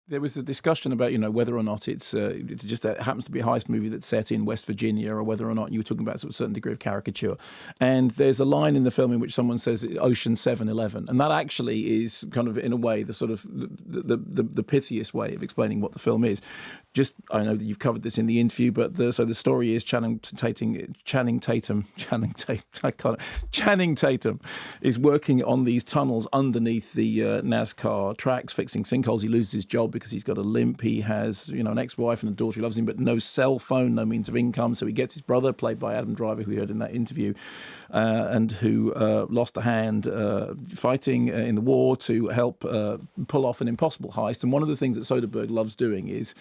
There was a discussion about, whether or not it just happens to be a heist movie that's set in West Virginia, or whether or not you were talking about a certain degree of caricature. And there's a line in the film in which someone says Ocean 7-11, and that actually is kind of, in a way, the sort of the pithiest way of explaining what the film is. I know that you've covered this in the interview, but the story is Channing Tatum is working on these tunnels underneath the NASCAR tracks, fixing sinkholes. He loses his job because he's got a limp. He has, an ex-wife and a daughter who loves him, but no cell phone, no means of income. So he gets his brother, played by Adam Driver, who we heard in that interview, and who lost a hand fighting in the war, to help pull off an impossible heist. And one of the things that Soderbergh loves doing is,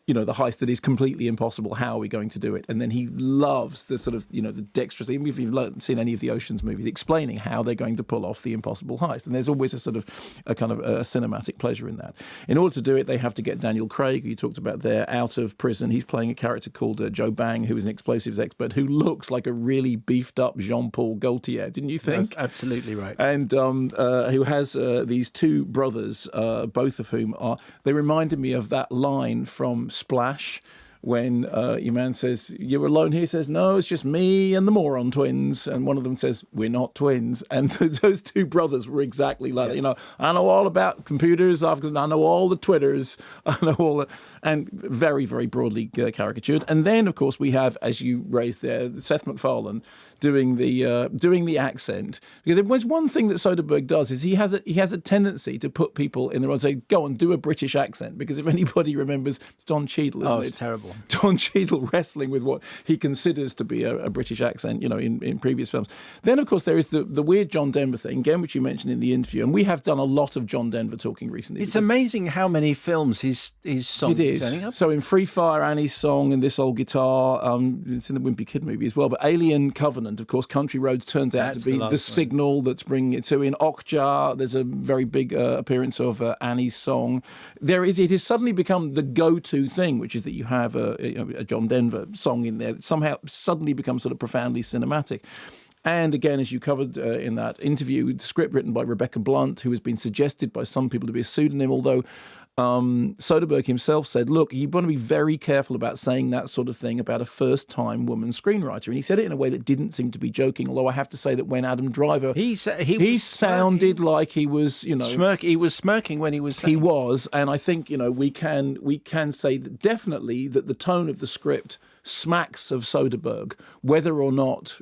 the heist that is completely impossible. How are we going to do it? And then he loves the sort of, the dexterous, even if you've seen any of the Ocean's movies, explaining how they're going to pull off the impossible heist. And there's always a kind of a cinematic pleasure in that. In order to do it, they have to get Daniel Craig, who you talked about there, out of prison. He's playing a character called Joe Bang, who is an explosives expert, who looks like a really beefed up Jean-Paul Gaultier, didn't you think? That's absolutely right. And who has these two brothers, both of whom they reminded me of that line from Splash, when your man says, "You're alone here?" He says, "No, it's just me and the Moron twins." And one of them says, "We're not twins." And those two brothers were exactly like that. I know all about computers. I know all the Twitters. I know all the... And very, very broadly caricatured. And then, of course, we have, as you raised there, Seth MacFarlane doing the accent. Because there was one thing that Soderbergh does, is he has a tendency to put people in the role and say, "Go on, do a British accent." Because if anybody remembers, it's Don Cheadle, isn't it? It's terrible. Don Cheadle wrestling with what he considers to be a British accent, in previous films. Then, of course, there is the weird John Denver thing, again, which you mentioned in the interview, and we have done a lot of John Denver talking recently. It's amazing how many films his songs are turning up. So in Free Fire, Annie's Song, and This Old Guitar, it's in the Wimpy Kid movie as well, but Alien Covenant, of course, Country Roads turns out to be the signal that's bringing it. So in Okja, there's a very big appearance of Annie's Song. It has suddenly become the go-to thing, which is that you have a John Denver song in there that somehow suddenly becomes sort of profoundly cinematic. And again, as you covered in that interview, the script written by Rebecca Blunt, who has been suggested by some people to be a pseudonym, although Soderbergh himself said, look, you want to be very careful about saying that sort of thing about a first-time woman screenwriter. And he said it in a way that didn't seem to be joking, although I have to say that when Adam Driver... He sounded like he was, he was smirking when he was saying... He was, and I think, we can say that definitely that the tone of the script smacks of Soderbergh, whether or not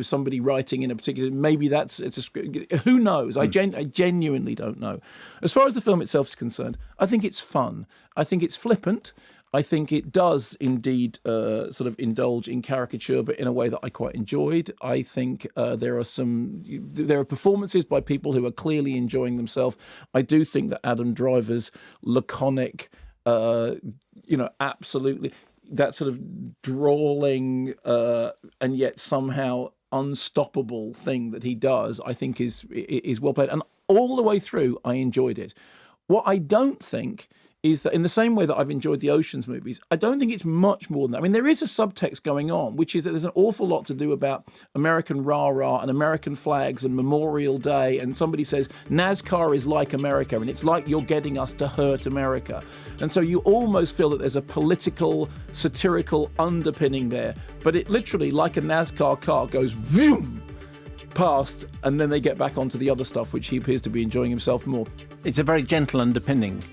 somebody writing in a particular, maybe it's a script. Who knows? I genuinely don't know. As far as the film itself is concerned, I think it's fun. I think it's flippant. I think it does indeed sort of indulge in caricature, but in a way that I quite enjoyed. I think there are performances by people who are clearly enjoying themselves. I do think that Adam Driver's laconic, absolutely, that sort of drawling and yet somehow unstoppable thing that he does, I think is well played. And all the way through, I enjoyed it. What I don't think is that in the same way that I've enjoyed the Ocean's movies, I don't think it's much more than that. I mean, there is a subtext going on, which is that there's an awful lot to do about American rah-rah and American flags and Memorial Day. And somebody says, NASCAR is like America, and it's like you're getting us to hurt America. And so you almost feel that there's a political, satirical underpinning there. But it literally, like a NASCAR car, goes vroom past, and then they get back onto the other stuff, which he appears to be enjoying himself more. It's a very gentle underpinning.